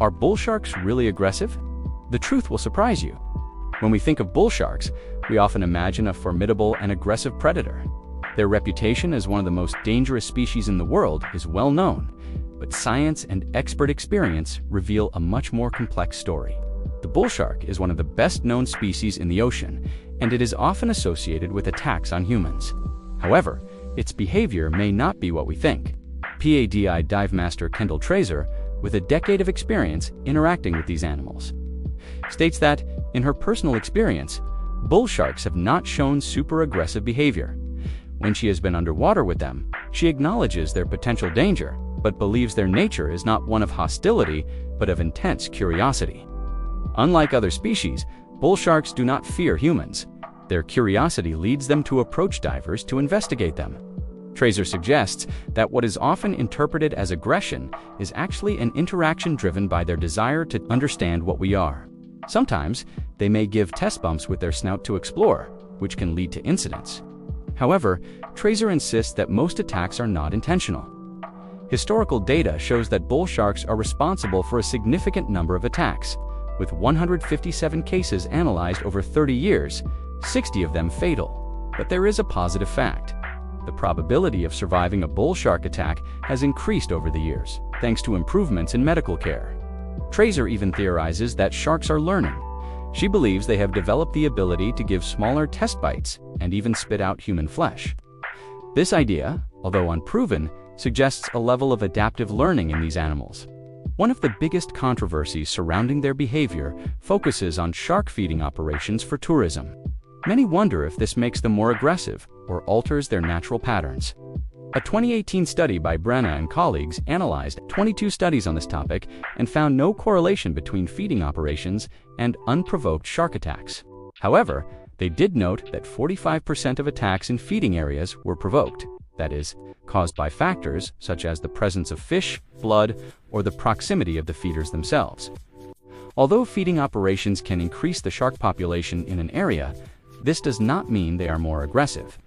Are bull sharks really aggressive? The truth will surprise you. When we think of bull sharks, we often imagine a formidable and aggressive predator. Their reputation as one of the most dangerous species in the world is well known, but science and expert experience reveal a much more complex story. The bull shark is one of the best-known species in the ocean, and it is often associated with attacks on humans. However, its behavior may not be what we think. PADI dive master Kendall Trazer, with a decade of experience interacting with these animals, states that, in her personal experience, bull sharks have not shown super aggressive behavior. When she has been underwater with them, she acknowledges their potential danger, but believes their nature is not one of hostility, but of intense curiosity. Unlike other species, bull sharks do not fear humans. Their curiosity leads them to approach divers to investigate them. Trazer suggests that what is often interpreted as aggression is actually an interaction driven by their desire to understand what we are. Sometimes, they may give test bumps with their snout to explore, which can lead to incidents. However, Trazer insists that most attacks are not intentional. Historical data shows that bull sharks are responsible for a significant number of attacks. With 157 cases analyzed over 30 years, 60 of them fatal. But there is a positive fact. The probability of surviving a bull shark attack has increased over the years, thanks to improvements in medical care. Trazer even theorizes that sharks are learning. She believes they have developed the ability to give smaller test bites and even spit out human flesh. This idea, although unproven, suggests a level of adaptive learning in these animals. One of the biggest controversies surrounding their behavior focuses on shark feeding operations for tourism. Many wonder if this makes them more aggressive or alters their natural patterns. A 2018 study by Brenna and colleagues analyzed 22 studies on this topic and found no correlation between feeding operations and unprovoked shark attacks. However, they did note that 45% of attacks in feeding areas were provoked, that is, caused by factors such as the presence of fish, blood, or the proximity of the feeders themselves. Although feeding operations can increase the shark population in an area, this does not mean they are more aggressive.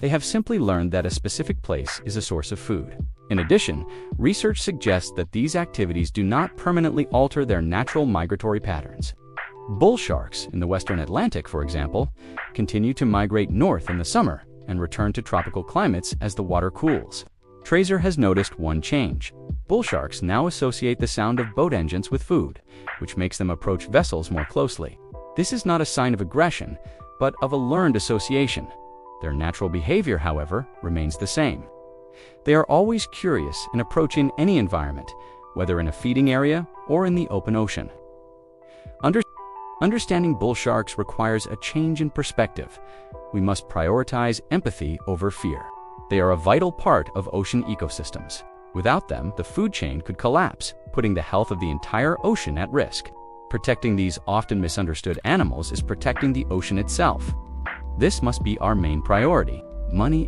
They have simply learned that a specific place is a source of food. In addition, research suggests that these activities do not permanently alter their natural migratory patterns. Bull sharks in the western Atlantic, for example, continue to migrate north in the summer and return to tropical climates as the water cools. Trazer has noticed one change. Bull sharks now associate the sound of boat engines with food, which makes them approach vessels more closely. This is not a sign of aggression, but of a learned association. Their natural behavior, however, remains the same. They are always curious and approach in any environment, whether in a feeding area or in the open ocean. Understanding bull sharks requires a change in perspective. We must prioritize empathy over fear. They are a vital part of ocean ecosystems. Without them, the food chain could collapse, putting the health of the entire ocean at risk. Protecting these often misunderstood animals is protecting the ocean itself. This must be our main priority. Money